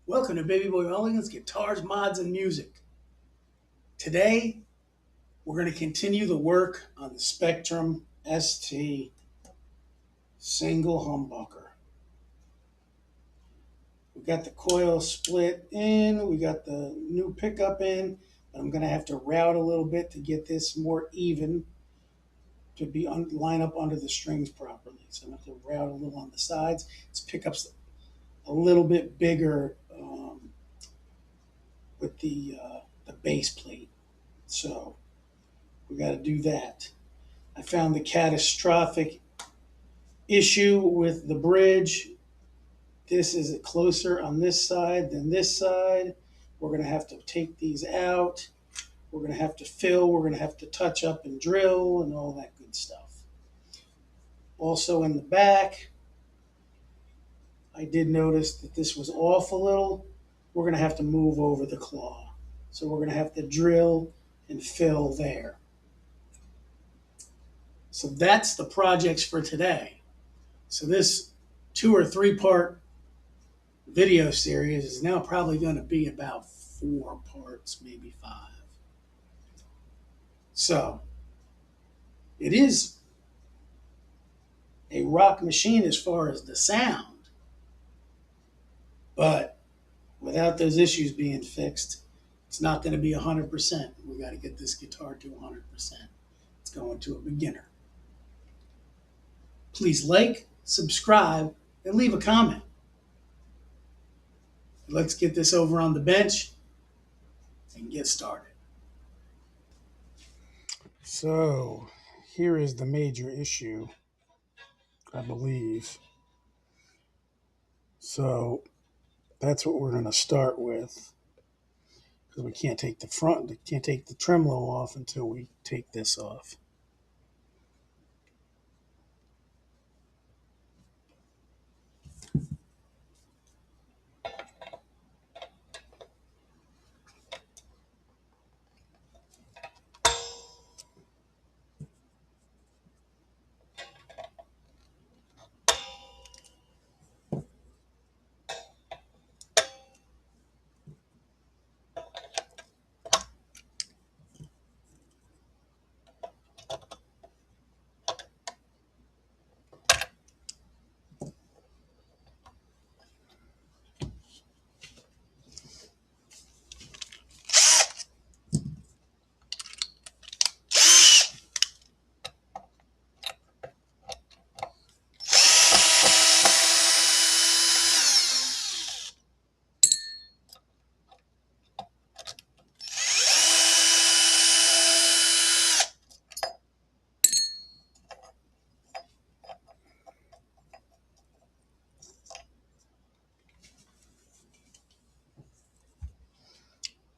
Welcome to Baby Boy Mulligan's Guitars, Mods, and Music. Today, we're going to continue the work on the Spectrum ST single humbucker. We got the coil split in, we got the new pickup in, but I'm going to have to route a little bit to get this more even to be line up under the strings properly. So I'm going to have to route a little on the sides. This pickup's a little bit bigger with the base plate. So we got to do that. I found the catastrophic issue with the bridge. This is closer on this side than this side. We're going to have to take these out. We're going to have to fill. We're going to have to touch up and drill and all that good stuff. Also in the back, I did notice that this was off a little. We're going to have to move over the claw. So we're going to have to drill and fill there. So that's the projects for today. So this 2 or 3 part video series is now probably going to be about 4 parts, maybe 5. So it is a rock machine as far as the sound, but without those issues being fixed, it's not going to be 100%. We got to get this guitar to 100%. It's going to a beginner. Please like, subscribe, and leave a comment. Let's get this over on the bench and get started. So here is the major issue, I believe. So that's what we're going to start with, because we can't take the tremolo off until we take this off.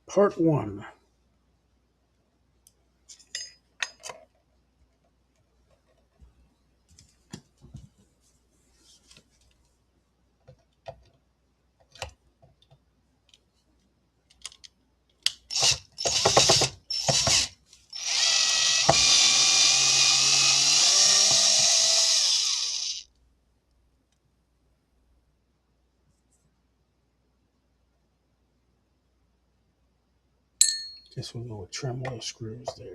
Part 1. This will go with tremolo screws there.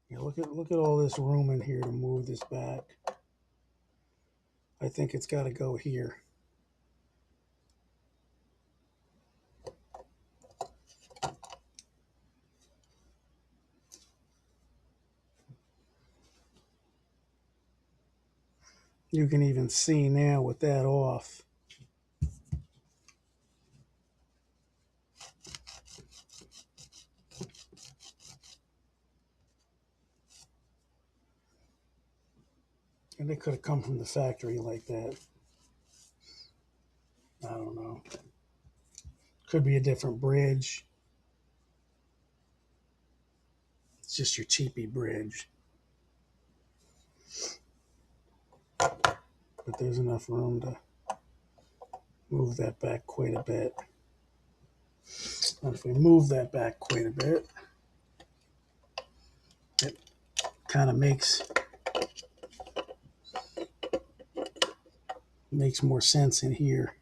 Yeah, look at all this room in here to move this back. I think it's got to go here. You can even see now with that off. And it could have come from the factory like that. I don't know. Could be a different bridge. It's just your cheapy bridge. But there's enough room to move that back quite a bit. And if we move that back quite a bit, it kind of makes more sense in here.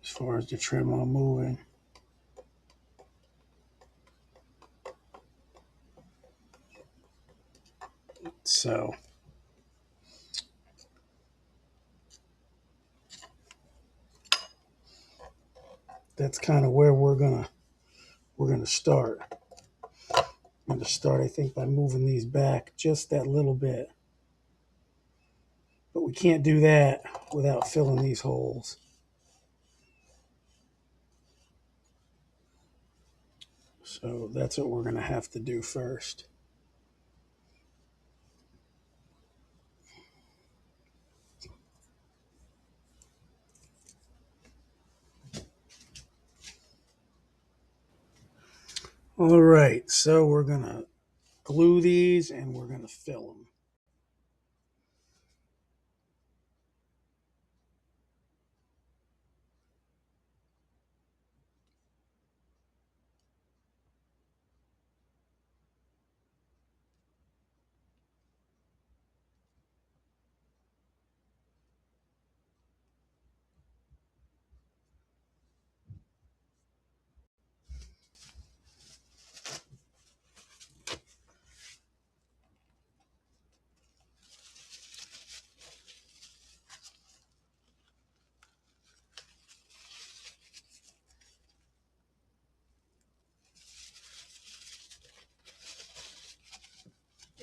As far as the Tremolo moving. So that's kind of where we're gonna start. I'm gonna start, I think, by moving these back just that little bit. But we can't do that without filling these holes. So that's what we're gonna have to do first. All right, so we're gonna glue these and we're gonna fill them.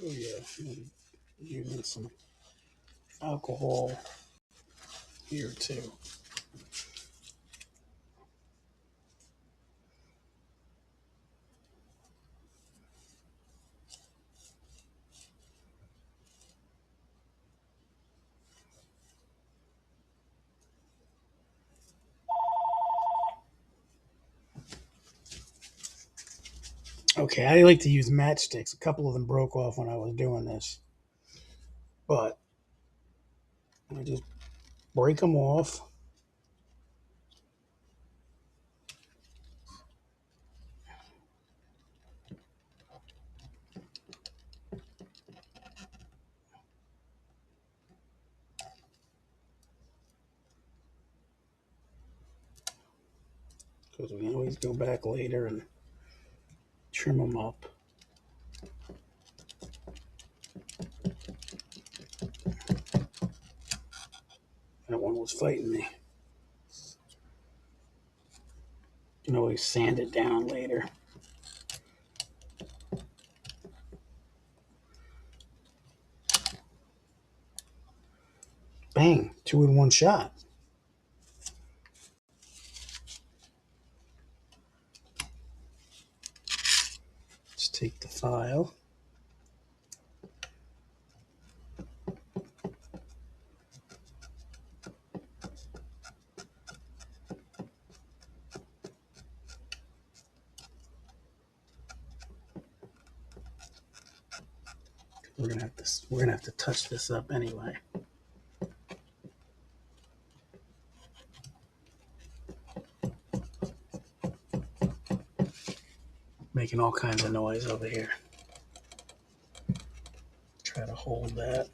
Oh yeah, I'm using some alcohol here too. Okay, I like to use matchsticks. A couple of them broke off when I was doing this, but I just break them off. Because we can always go back later and trim them up. That one was fighting me. You can always sand it down later. Bang, 2 in 1 shot. Let's take the file. We're gonna have to touch this up anyway. Making all kinds of noise over here. Try to hold that.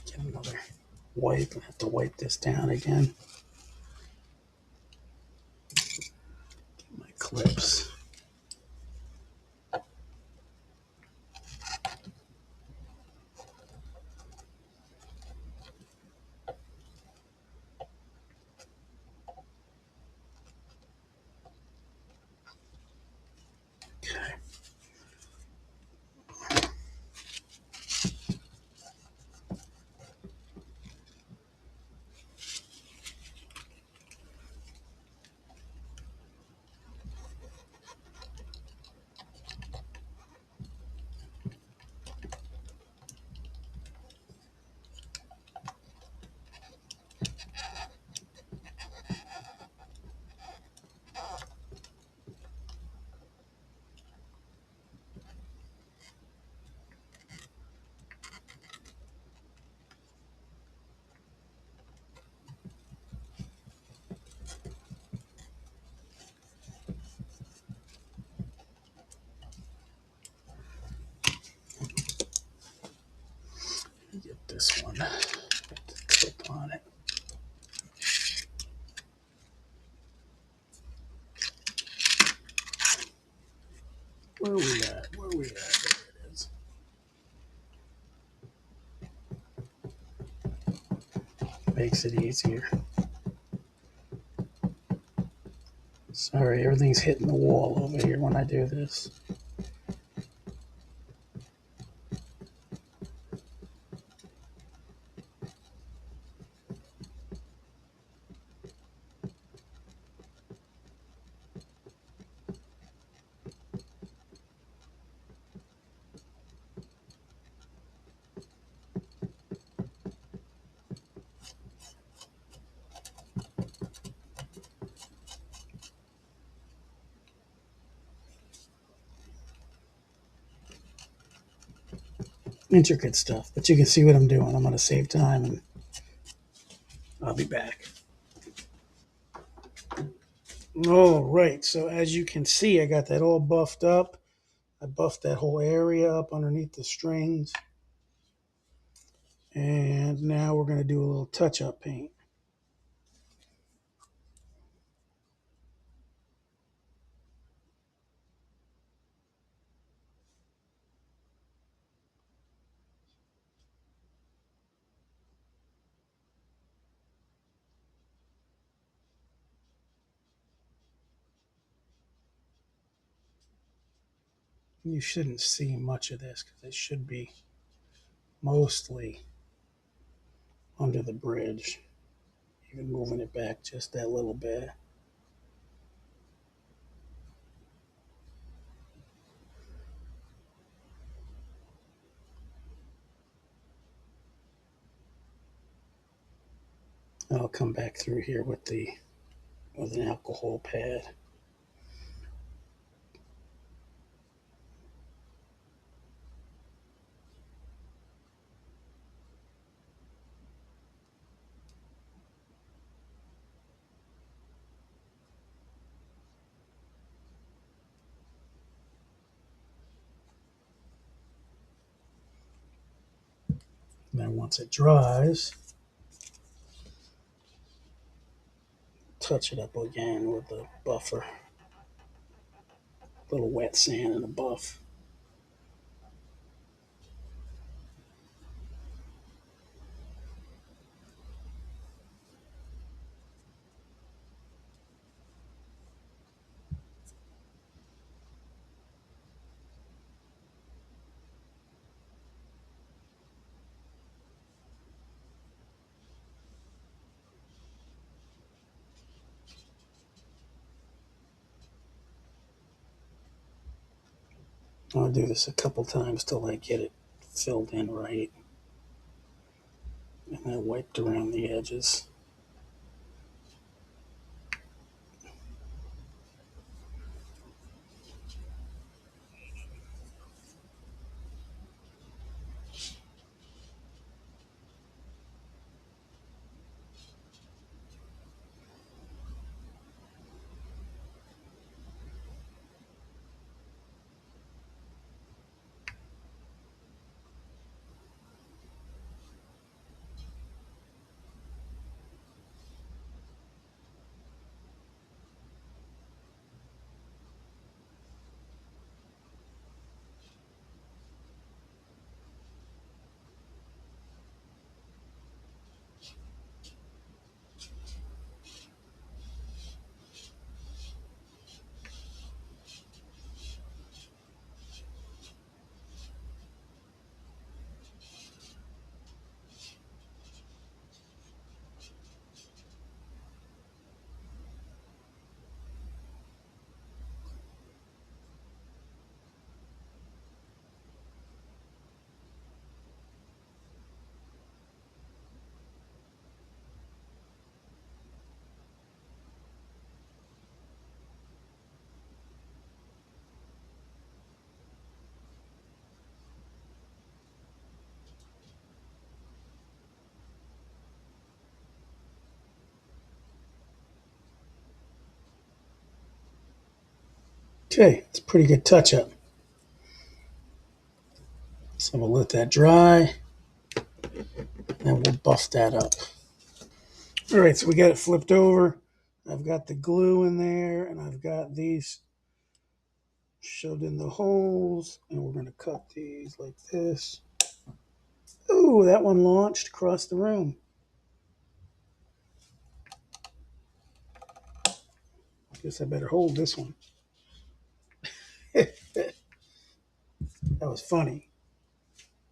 Get another wipe. I have to wipe this down again. Get my clips. Okay. Clip on it. Where we at? Where we at? There it is. Makes it easier. Sorry, everything's hitting the wall over here when I do this. Intricate stuff, but you can see what I'm doing. I'm going to save time and I'll be back. All right, so as you can see, I got that all buffed up. I buffed that whole area up underneath the strings. And now we're going to do a little touch-up paint. You shouldn't see much of this because it should be mostly under the bridge. Even moving it back just that little bit. And I'll come back through here with an alcohol pad. And then once it dries, touch it up again with the buffer. A little wet sand and a buff. I'll do this a couple times till I get it filled in right. And then wiped around the edges. Okay, it's a pretty good touch up. So we'll let that dry. and we'll bust that up. All right, so we got it flipped over. I've got the glue in there, and I've got these shoved in the holes, and we're going to cut these like this. Ooh, that one launched across the room. I guess I better hold this one. That was funny.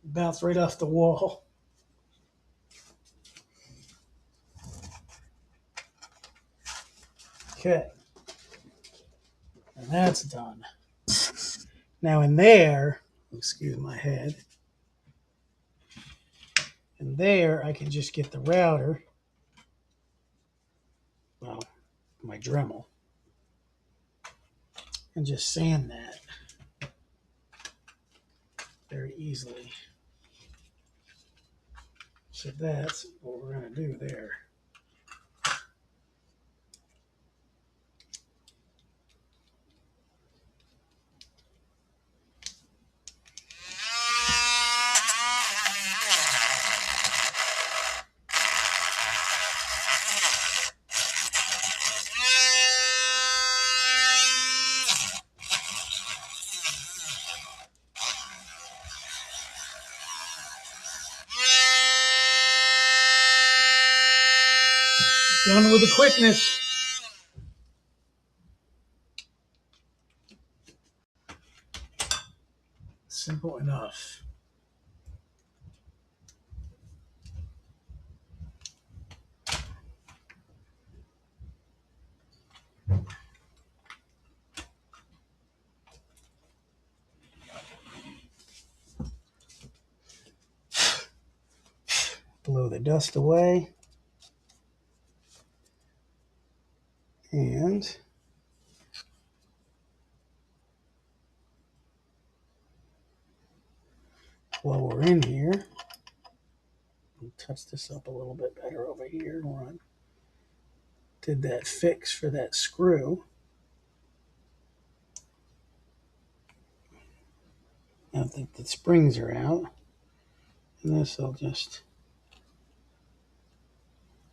Bounced right off the wall. Okay. And that's done. Now in there, excuse my head, in there I can just get the router, well, my Dremel, and just sand that very easily. So that's what we're going to do there. Done with the quickness. Simple enough. Blow the dust away. And while we're in here, we'll touch this up a little bit better over here where I did that fix for that screw. Now that the springs are out, and this I'll just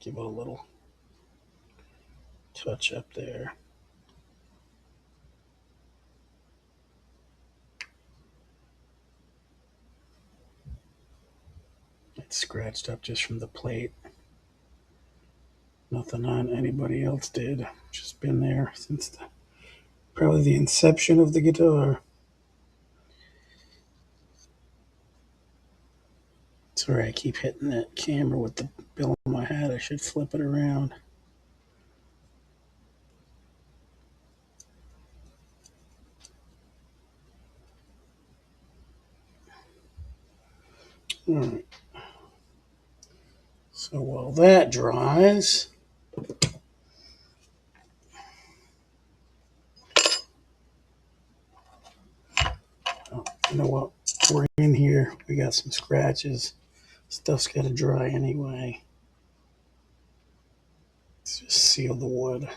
give it a little touch up there. It's scratched up just from the plate. Nothing on anybody else did. Just been there since probably the inception of the guitar. Sorry, I keep hitting that camera with the bill of my hat. I should flip it around. All right. So while that dries, oh, you know what? We're in here. We got some scratches. Stuff's got to dry anyway. Let's just seal the wood.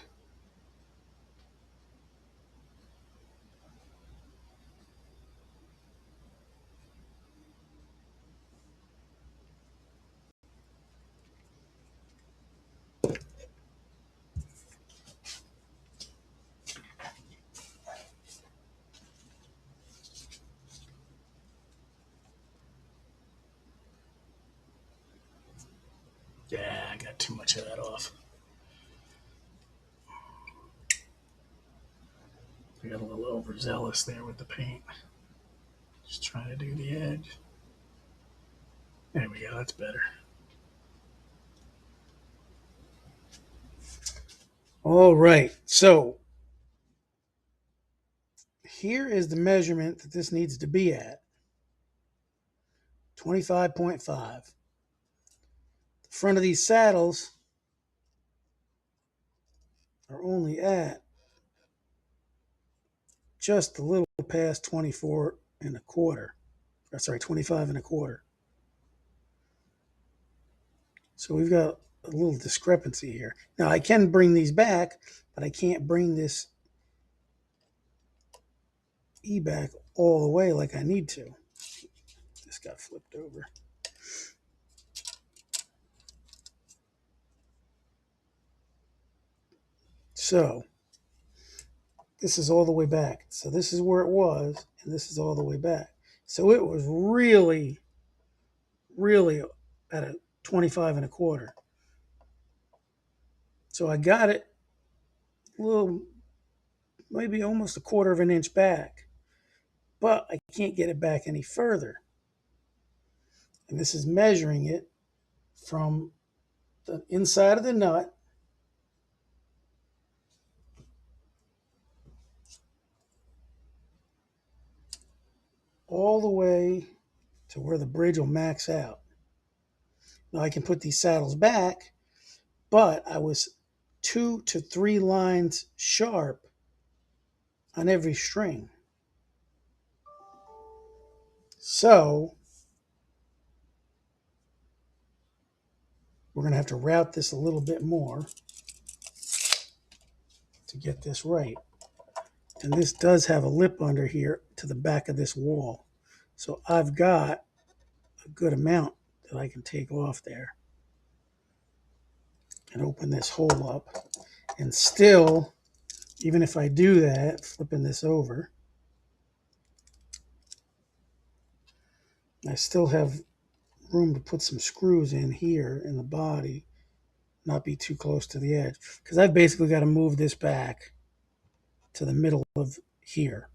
Yeah, I got too much of that off. I got a little overzealous there with the paint. Just trying to do the edge. There we go, that's better. All right, so here is the measurement that this needs to be at. 25.5. The front of these saddles are only at just a little past 24 and a quarter. Or sorry, 25 and a quarter. So we've got a little discrepancy here. Now I can bring these back, but I can't bring this E back all the way like I need to. This got flipped over. So this is all the way back. So this is where it was, and this is all the way back. So it was really, really at a 25 and a quarter. So I got it a little, maybe almost a quarter of an inch back, but I can't get it back any further. And this is measuring it from the inside of the nut all the way to where the bridge will max out. Now I can put these saddles back, but I was 2 to 3 lines sharp on every string. So we're going to have to route this a little bit more to get this right. And this does have a lip under here to the back of this wall. So I've got a good amount that I can take off there and open this hole up. And still, even if I do that, flipping this over, I still have room to put some screws in here in the body, not be too close to the edge. Because I've basically got to move this back to the middle of here.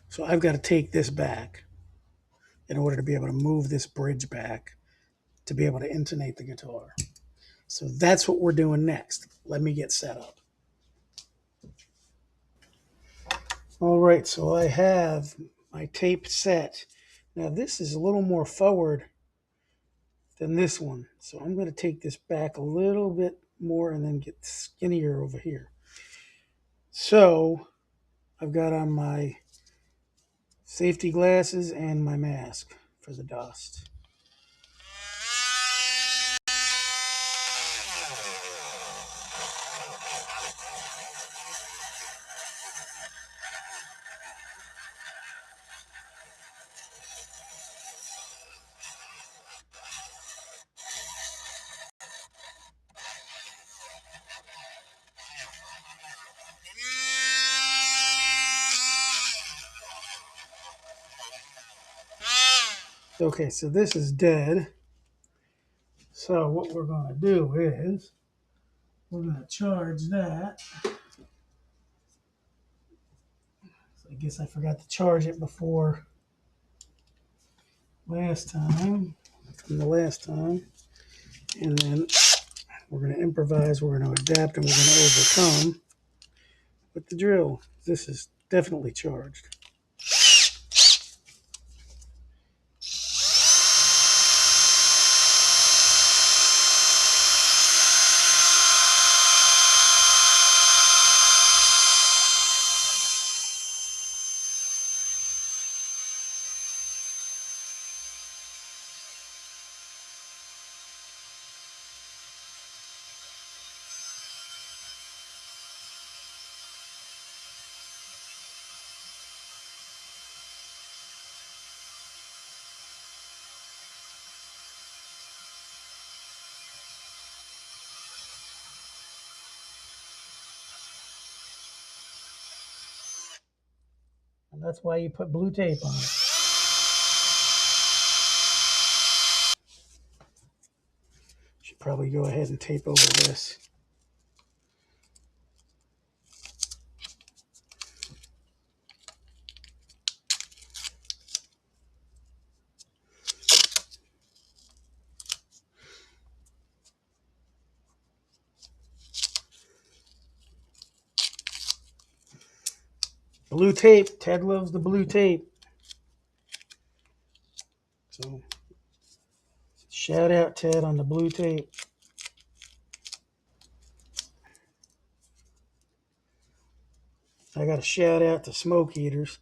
So I've got to take this back in order to be able to move this bridge back to be able to intonate the guitar. So that's what we're doing next. Let me get set up. All right, so I have my tape set. Now this is a little more forward than this one. So I'm going to take this back a little bit more and then get skinnier over here. So I've got on my safety glasses and my mask for the dust. Okay, so this is dead. So what we're going to do is we're going to charge that. So I guess I forgot to charge it before last time, from the last time. And then we're going to improvise, we're going to adapt, and we're going to overcome with the drill. This is definitely charged. And that's why you put blue tape on it. Should probably go ahead and tape over this. Blue tape. Ted loves the blue tape. So shout out Ted on the blue tape. I got a shout out to Smoke Eaters.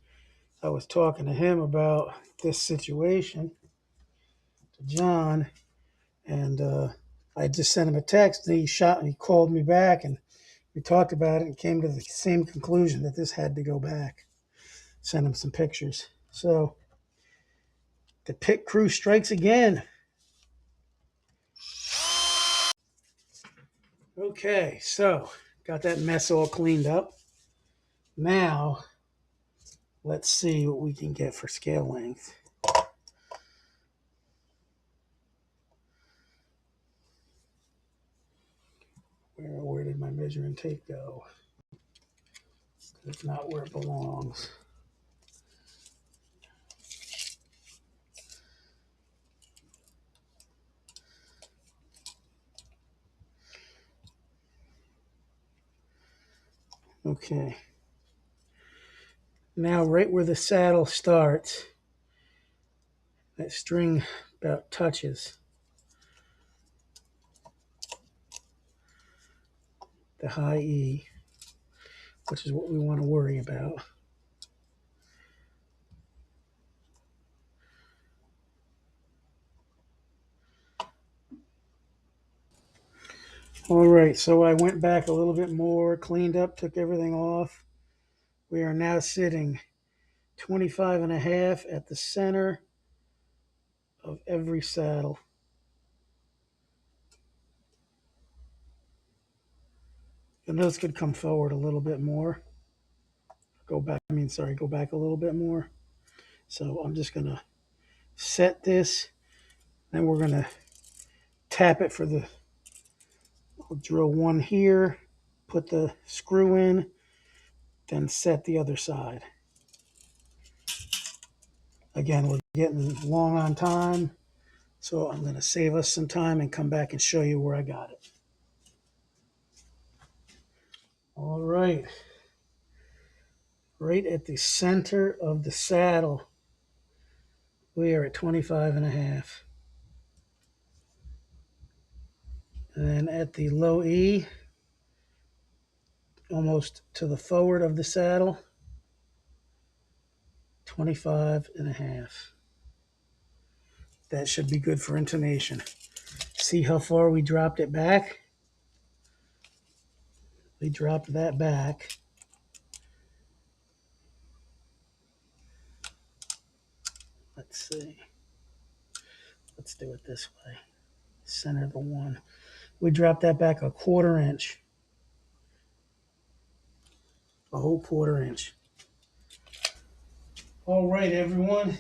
I was talking to him about this situation, to John, and I just sent him a text, and he called me back, and we talked about it and came to the same conclusion that this had to go back. Sent him some pictures. So the pit crew strikes again. Okay, so got that mess all cleaned up. Now, let's see what we can get for scale length. Where did my measuring tape go? It's not where it belongs. Okay. Now, right where the saddle starts, that string about touches the high E, which is what we want to worry about. All right, so I went back a little bit more, cleaned up, took everything off. We are now sitting 25 and a half at the center of every saddle. The nose could come forward a little bit more. Go back a little bit more. So I'm just gonna set this, then we're gonna tap it for the, I'll drill one here, put the screw in, then set the other side. Again, we're getting long on time, so I'm gonna save us some time and come back and show you where I got it. All right, right at the center of the saddle, we are at 25 and a half. And then at the low E, almost to the forward of the saddle, 25 and a half. That should be good for intonation. See how far we dropped it back? We dropped that back. Let's see. Let's do it this way. Center the one. We dropped that back a quarter inch. A whole quarter inch. All right, everyone.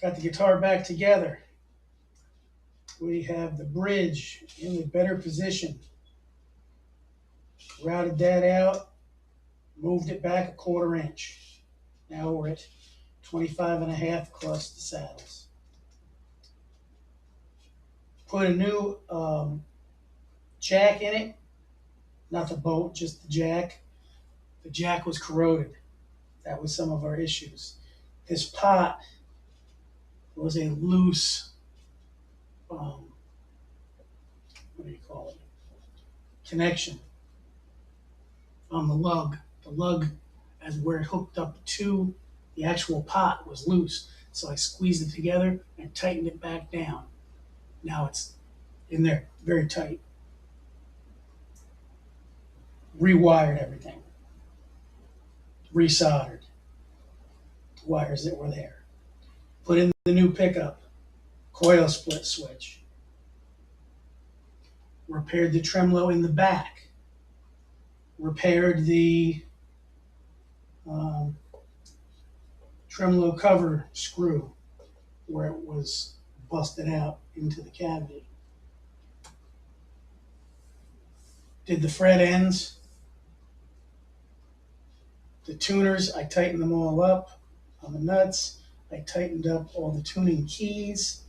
Got the guitar back together. We have the bridge in a better position. Routed that out, moved it back a quarter inch. Now we're at 25 and a half across the saddles. Put a new jack in it, not the bolt, just the jack. The jack was corroded. That was some of our issues. This pot was a loose, what do you call it, connection on the lug. The lug, as where it hooked up to the actual pot, was loose. So I squeezed it together and tightened it back down. Now it's in there, very tight. Rewired everything, resoldered the wires that were there. Put in the new pickup, coil split switch. Repaired the tremolo in the back. Repaired the um, tremolo cover screw where it was busted out into the cavity. Did the fret ends. The tuners, I tightened them all up on the nuts. I tightened up all the tuning keys.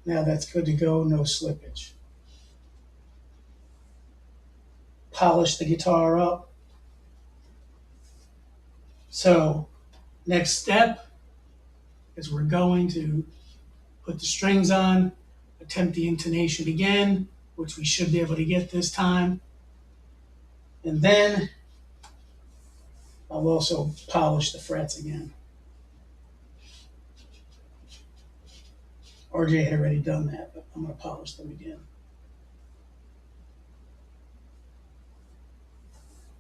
Now that's good to go, no slippage. Polished the guitar up. So next step is we're going to put the strings on, attempt the intonation again, which we should be able to get this time. And then I'll also polish the frets again. RJ had already done that, but I'm going to polish them again.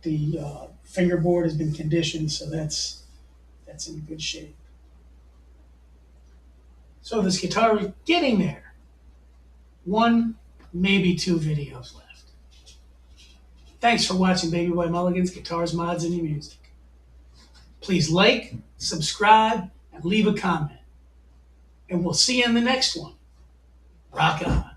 The fingerboard has been conditioned, so that's in good shape. So this guitar is getting there. One, maybe two videos left. Thanks for watching Baby Boy Mulligan's Guitars, Mods, and New Music. Please like, subscribe, and leave a comment. And we'll see you in the next one. Rock on.